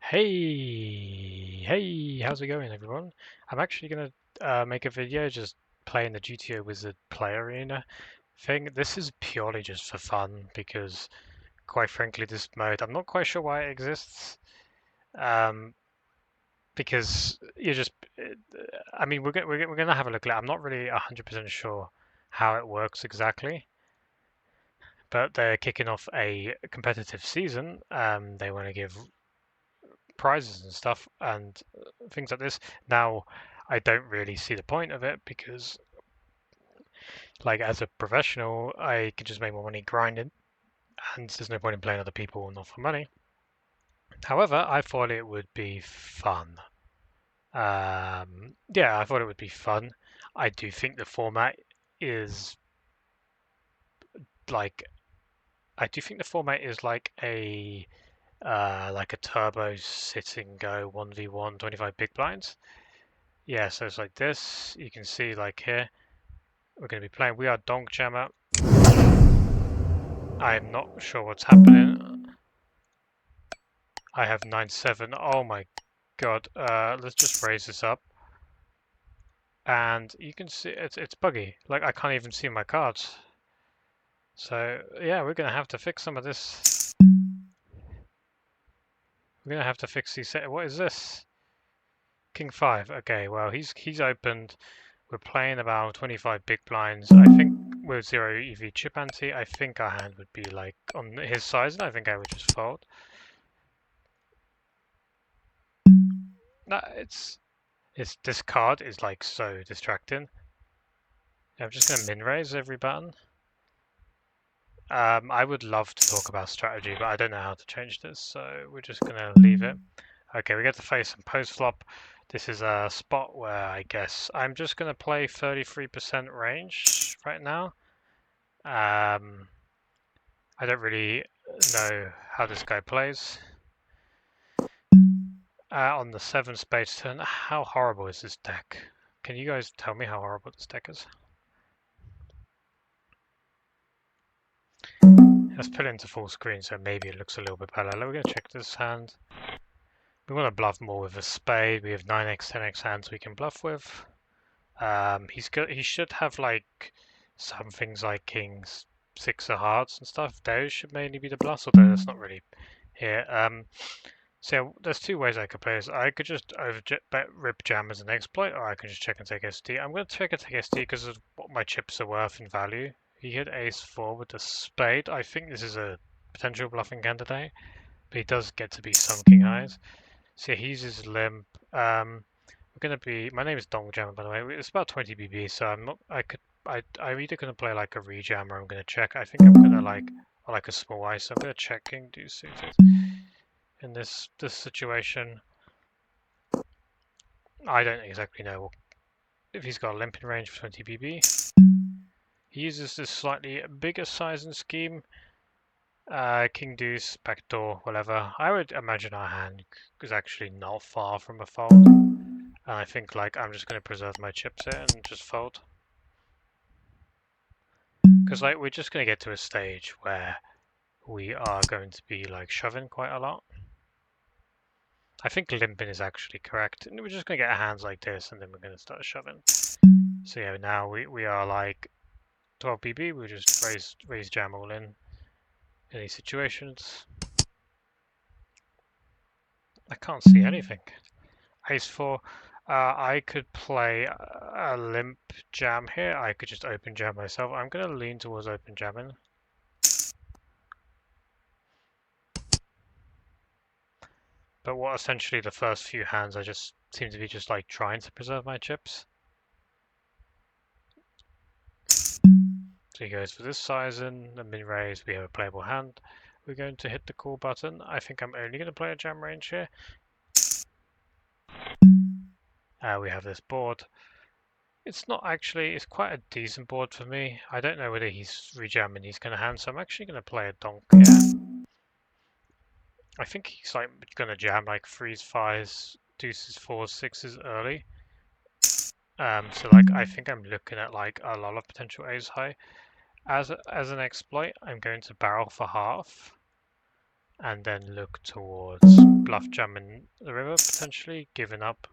Hey, how's it going, everyone? I'm actually gonna make a video just playing the GTOWizard Poker Arena thing. This is purely just for fun because, quite frankly, this mode, I'm not quite sure why it exists. Um, because you're just, I mean, we're gonna have a look at it. I'm not really 100% sure how it works exactly, but they're kicking off a competitive season. They want to give prizes and stuff and things like this. Now, I don't really see the point of it because, like, as a professional, I can just make more money grinding, and there's no point in playing other people not for money. However, I thought it would be fun. Yeah, I thought it would be fun. I do think the format is like, I do think the format is like a turbo sit and go 1v1 25 big blinds. Yeah, so it's like this. You can see like here, we're going to be playing We Are Donk Jammer. I'm not sure what's happening. I have 9-7. Oh my god. Let's just raise this up. And you can see it's buggy. Like I can't even see my cards. So yeah, we're going to have to fix some of this. We're going to have to fix these. What is this? King 5. Okay, well he's opened. We're playing about 25 big blinds. I think with 0 EV chip ante, I think our hand would be like on his size, and I think I would just fold. No, this card is like so distracting. I'm just gonna min raise every button. I would love to talk about strategy, but I don't know how to change this, so we're just gonna leave it. Okay, we get to face some post flop. This is a spot where I guess I'm just gonna play 33% range right now. I don't really know how this guy plays. On the 7 spades turn, how horrible is this deck? Can you guys tell me how horrible this deck is? Let's put it into full screen so maybe it looks a little bit better. We're going to check this hand. We want to bluff more with a spade. We have 9x, 10x hands we can bluff with. He should have like some things like kings, 6 of hearts and stuff. Those should mainly be the bluffs, although that's not really here. So there's two ways I could play this. I could just rip jam as an exploit, or I can just check and take SD. I'm going to check and take SD because of what my chips are worth in value. He hit ace-4 with the spade. I think this is a potential bluffing candidate, but he does get to be some king highs. So he's his limp. We're going to be. My name is Dong Jammer, by the way. It's about 20 BB, so I'm not. I'm either going to play like a rejam or I'm going to check. I think I'm going to like a small ice. So I'm going to check king deuce suited. In this situation, I don't exactly know if he's got a limping range for 20 BB. He uses this slightly bigger size and scheme. King deuce, backdoor, whatever. I would imagine our hand is actually not far from a fold. And I think like I'm just going to preserve my chips here and just fold. Because like we're just going to get to a stage where we are going to be like shoving quite a lot. I think limping is actually correct. And we're just going to get hands like this and then we're going to start shoving. So yeah, now we are like 12 BB. We'll just raise jam all in these situations. I can't see anything. Ace 4. I could play a limp jam here. I could just open jam myself. I'm going to lean towards open jamming. But what essentially the first few hands I just seem to be just like trying to preserve my chips. So he goes for this size in, the min raise, we have a playable hand. We're going to hit the call button. I think I'm only going to play a jam range here. We have this board. It's not actually, it's quite a decent board for me. I don't know whether he's rejamming these kind of hands, so I'm actually going to play a donk here. I think he's like going to jam like 3s, 5s, deuces, 4s, 6s early. So like I think I'm looking at like a lot of potential ace high. As an exploit, I'm going to barrel for half. and then look towards bluff jamming the river, potentially, giving up.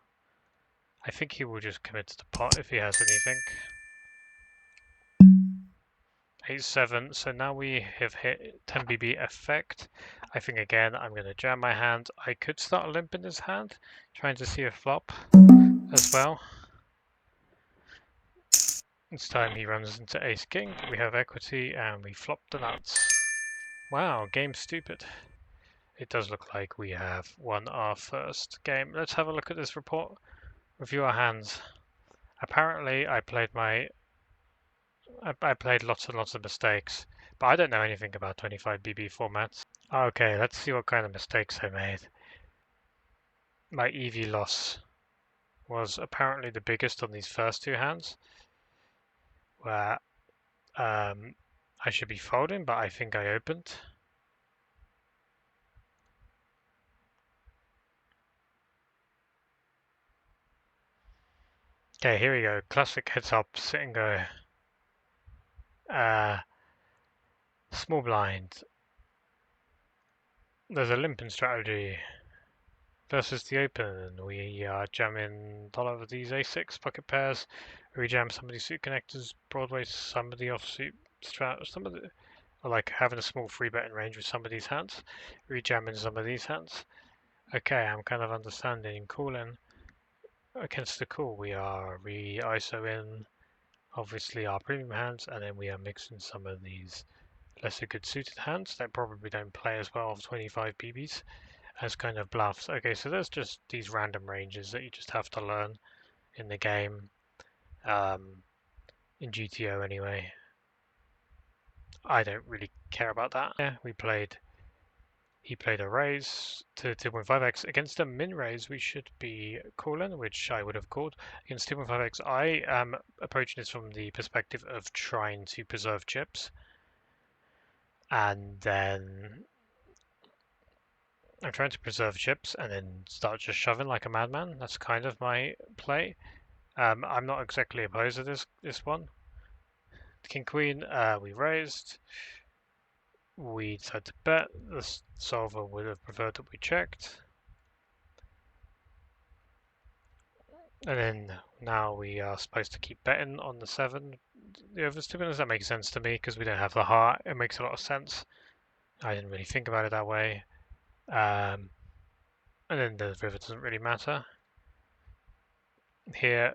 I think he will just commit to the pot if he has anything. 8-7, so now we have hit 10 BB effect. I think again I'm going to jam my hand. I could start a limp in his hand, trying to see a flop as well. This time he runs into ace king, we have equity and we flop the nuts. Wow, game stupid. It does look like we have won our first game. Let's have a look at this report. Review our hands. Apparently I played lots and lots of mistakes, but I don't know anything about 25 BB formats. Okay, let's see what kind of mistakes I made. My EV loss was apparently the biggest on these first two hands, where I should be folding, but I think I opened. Okay, here we go. Classic heads up, sit and go. Small blind. There's a limping strategy versus the open. We are jamming all over these A6 pocket pairs. We jam some of these suit connectors, Broadway, some of the offsuit strat, some of the, like having a small free bet in range with some of these hands. Rejamming some of these hands. Okay, I'm kind of understanding. Calling against the call. We are re-ISO in obviously our premium hands, and then we are mixing some of these lesser good suited hands that probably don't play as well of 25 BBs as kind of bluffs. Okay, so there's just these random ranges that you just have to learn in the game, in GTO anyway. I don't really care about that. Yeah, he played a raise to 2.5x. Against a min raise, we should be calling, which I would have called. Against 2.5x, I am approaching this from the perspective of trying to preserve chips. And then I'm trying to preserve chips and then start just shoving like a madman. That's kind of my play. I'm not exactly opposed to this one. King Queen, we raised. We decided to bet. The solver would have preferred that we checked. And then now we are supposed to keep betting on the 7. The others, to be honest, that makes sense to me because we don't have the heart. It makes a lot of sense. I didn't really think about it that way. And then the river doesn't really matter. Here,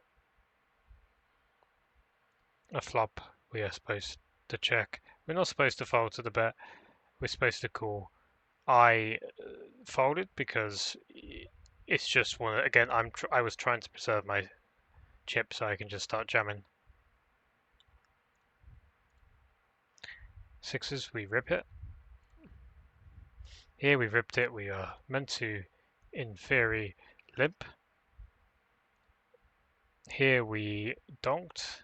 a flop, we are supposed to check. We're not supposed to fold to the bet. We're supposed to call. I folded because it's just one. Again, I was trying to preserve my chip so I can just start jamming. Sixes, we rip it. Here we ripped it. We are meant to, in theory, limp. Here we donked.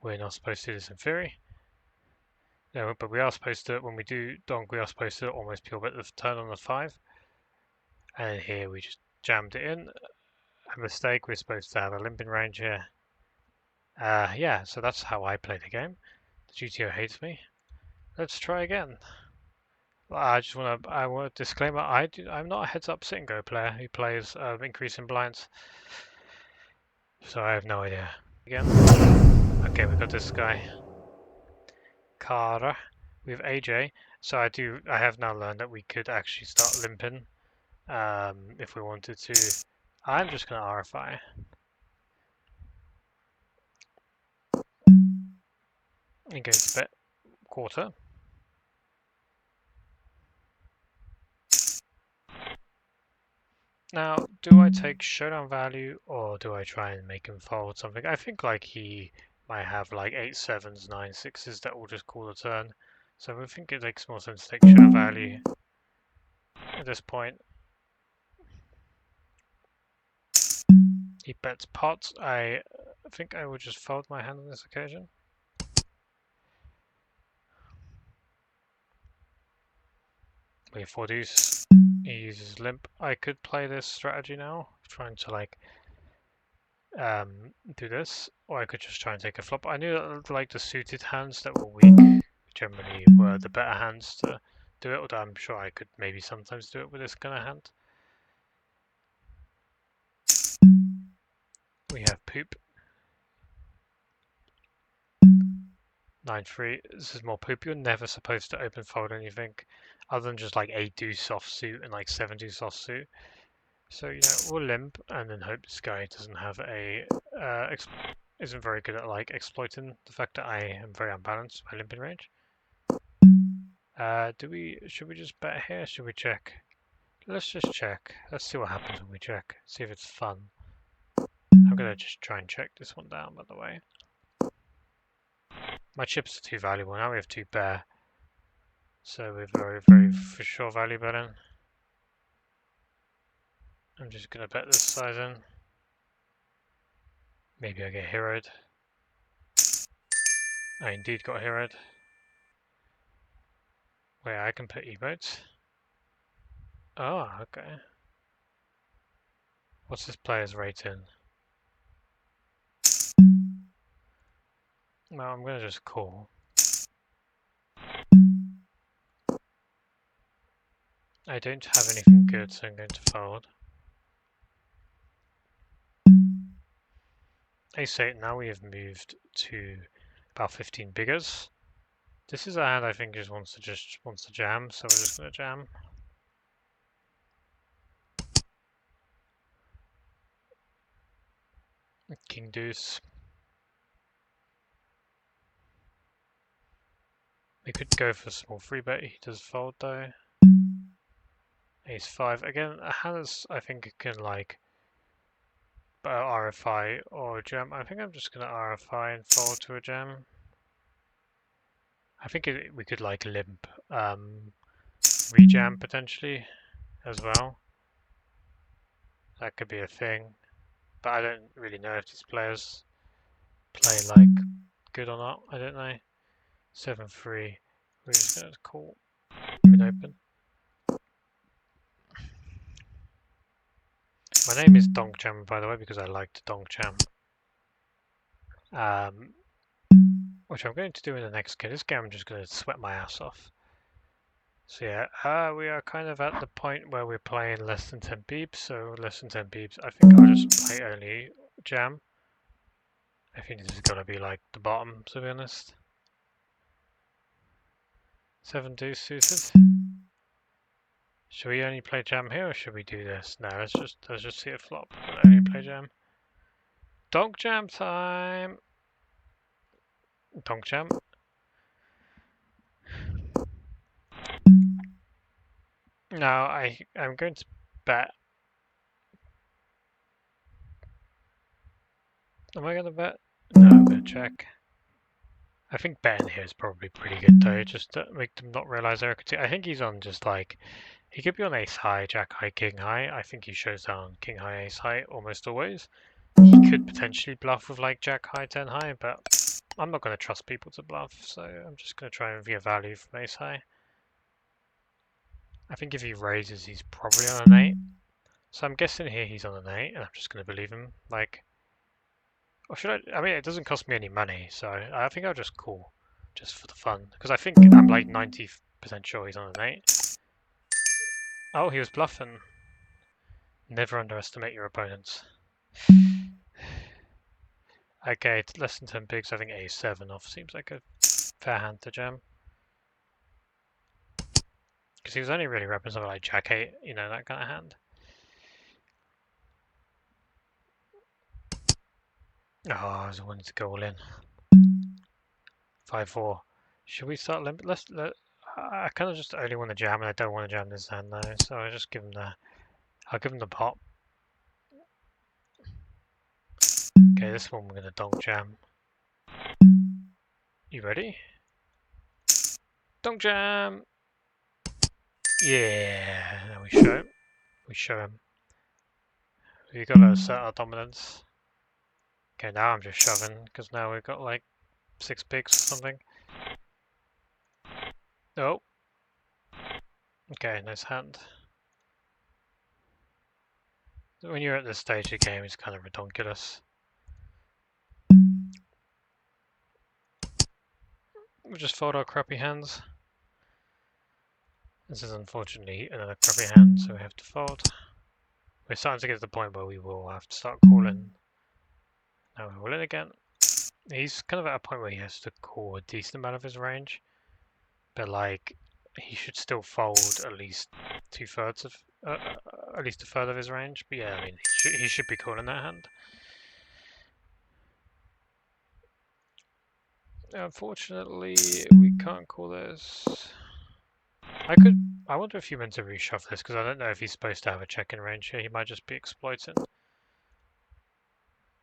We're not supposed to do this in theory. No, but we are supposed to, when we do donk, we are supposed to almost pure bet the turn on the 5. And here we just jammed it in. A mistake, we're supposed to have a limping range here. Yeah, so that's how I play the game. The GTO hates me. Let's try again. I want a disclaimer, I'm not a heads up sit and go player who plays increasing blinds. So I have no idea. Again. Okay, we got this guy. Cara. We have AJ. So I have now learned that we could actually start limping if we wanted to. I'm just gonna RFI. And go to bet quarter. Now, do I take showdown value or do I try and make him fold something? I think like he might have like 8-7s, 9-6s that will just call the turn. So I think it makes more sense to take showdown value at this point. He bets pot. I think I will just fold my hand on this occasion. We have 4 deuce. He uses limp. I could play this strategy now, trying to like do this, or I could just try and take a flop. I knew that like the suited hands that were weak generally were the better hands to do it, although I'm sure I could maybe sometimes do it with this kind of hand. We have poop. 9-3. This is more poop. You're never supposed to open fold anything other than just like 8-deuce offsuit and like 7-deuce offsuit. So we'll limp and then hope this guy doesn't have a isn't very good at like exploiting the fact that I am very unbalanced by limping range. Should we just bet here? Should we check? Let's just check. Let's see what happens when we check. See if it's fun. I'm gonna just try and check this one down, by the way. My chips are too valuable. Now we have 2 bear. So we're very, very for sure value betting. I'm just gonna bet this size in. Maybe I get heroed. I indeed got heroed. Wait, I can put emotes. Oh, okay. What's this player's rating? No, I'm gonna just call. I don't have anything good, so I'm going to fold. Ace-8, now we have moved to about 15 biggers. This is a hand I think just wants to jam, so we're just gonna jam. King deuce. We could go for a small free bet. He does fold though. Ace 5 again. A hand is, I think it can like RFI or jam. I think I'm just gonna RFI and fold to a jam. I think we could like limp rejam potentially as well. That could be a thing, but I don't really know if these players play like good or not. I don't know. 7-3. We're just gonna call mid open. My name is Donk Jam, by the way, because I like to Donk Jam. Which I'm going to do in the next game. This game I'm just going to sweat my ass off. So yeah, we are kind of at the point where we're playing less than 10 beeps, so less than 10 beeps. I think I'll just play only jam. I think this is going to be like the bottom, to be honest. 7 deuce suited. Should we only play jam here, or should we do this? No, let's just see it flop and only play jam. Donk jam time. Donk jam. No, I'm going to bet. Am I going to bet? No, I'm going to check. I think betting here is probably pretty good though, just to make them not realize they're I think he's on just like, he could be on ace high, jack high, king high. I think he shows down king high, ace high almost always. He could potentially bluff with like jack high, 10 high, but I'm not going to trust people to bluff, so I'm just going to try and via value from ace high. I think if he raises, he's probably on an 8. So I'm guessing here he's on an 8, and I'm just going to believe him. Like, or should I mean, it doesn't cost me any money, so I think I'll just call, just for the fun. Because I think I'm like 90% sure he's on an 8. Oh, he was bluffing. Never underestimate your opponents. Okay, it's less than 10 bigs. I think a7 off seems like a fair hand to jam. Because he was only really repping something like jack 8, that kind of hand. Oh, I was wanting to go all in. 5-4. Should we start limp? I kind of just only want to jam, and I don't want to jam this hand though, so I just give him I'll give him the pot. Okay, this one we're gonna donk jam. You ready? Donk jam! Yeah, we show him. We show him. We gotta assert our dominance. Okay, now I'm just shoving, because now we've got like 6 bigs or something. Oh. Okay, nice hand. When you're at this stage of the game, it's kind of redonkulous. We'll just fold our crappy hands. This is unfortunately another crappy hand, so we have to fold. We're starting to get to the point where we will have to start calling. Now we're all in again. He's kind of at a point where he has to call a decent amount of his range, but like he should still fold at least 2/3 of, at least a third of his range. But yeah, I mean he should be calling that hand. Unfortunately, we can't call this. I wonder if he meant to reshove this because I don't know if he's supposed to have a check-in range here. He might just be exploiting.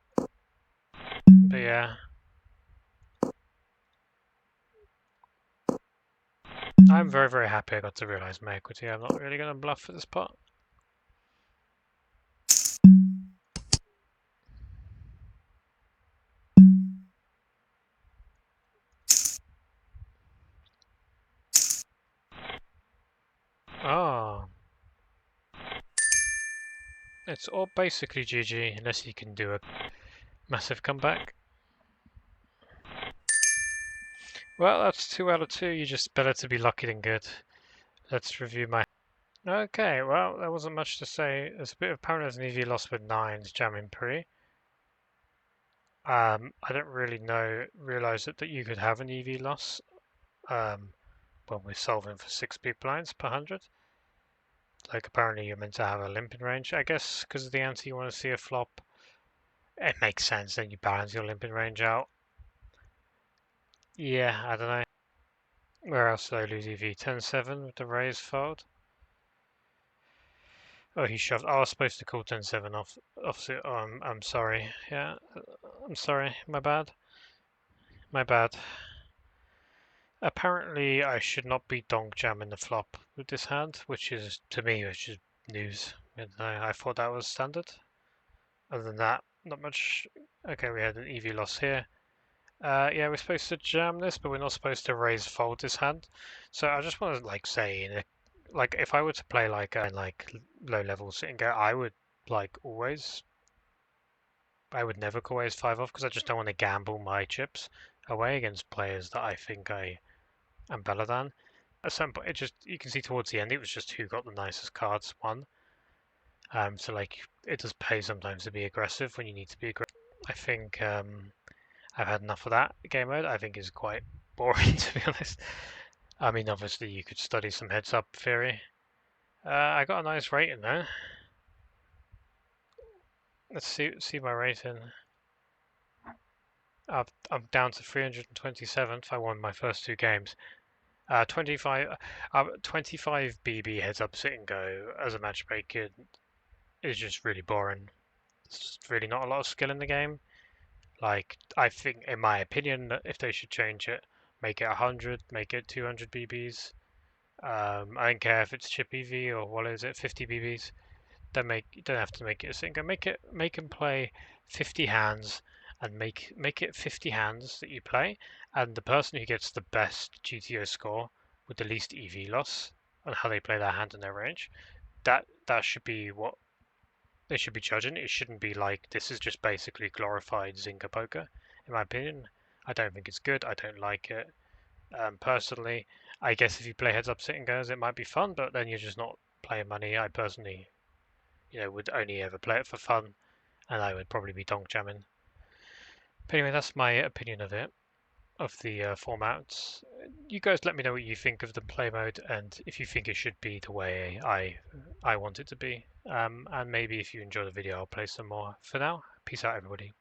But yeah. I'm very, very happy I got to realize my equity. I'm not really going to bluff for this pot. Oh. It's all basically GG, unless you can do a massive comeback. Well, that's 2 out of 2. You're just better to be lucky than good. Let's review my... Okay, well, there wasn't much to say. There's a bit of Parano's an EV loss with 9s, jamming pre. I don't really realize that you could have an EV loss when we're solving for 6 big blinds per 100. Like, apparently you're meant to have a limping range. I guess because of the ante you want to see a flop. It makes sense, then you balance your limping range out. Yeah, I don't know. Where else did I lose EV? 10-7 with the raise fold. Oh, he shoved. Oh, I was supposed to call 10-7 off. Oh, I'm sorry. Yeah, I'm sorry. My bad. My bad. Apparently, I should not be donk jamming the flop with this hand, which is, to me, which is news. I thought that was standard. Other than that, not much. Okay, we had an EV loss here. Yeah, we're supposed to jam this, but we're not supposed to raise fold this hand. So I just want to like say, like if I were to play like low level sitting go, I would I would never call ace 5 off because I just don't want to gamble my chips away against players that I think I am better than. At some point, you can see towards the end, it was just who got the nicest cards won. So like it does pay sometimes to be aggressive when you need to be aggressive. I think I've had enough of that game mode. I think is quite boring to be honest. I mean, obviously you could study some heads up theory. I got a nice rating though. Let's see my rating. I'm down to 327th. I won my first 2 games. 25 BB heads up sit and go as a matchmaker is just really boring. There's really not a lot of skill in the game. Like, I think, in my opinion, that if they should change it, make it 100, make it 200 BBs. I don't care if it's chip EV or what is it, 50 BBs. You don't have to make it a single. Make them play 50 hands and make it 50 hands that you play, and the person who gets the best GTO score with the least EV loss and how they play their hand in their range, that should be what they should be judging. It shouldn't be like this is just basically glorified Zynga poker, in my opinion. I don't think it's good. I don't like it. Personally, I guess if you play heads up sitting goes, it might be fun, but then you're just not playing money. I personally, would only ever play it for fun, and I would probably be donk jamming. But anyway, that's my opinion of it, of the formats. You guys let me know what you think of the play mode, and if you think it should be the way I want it to be. And maybe if you enjoy the video, I'll play some more. For now, peace out, everybody.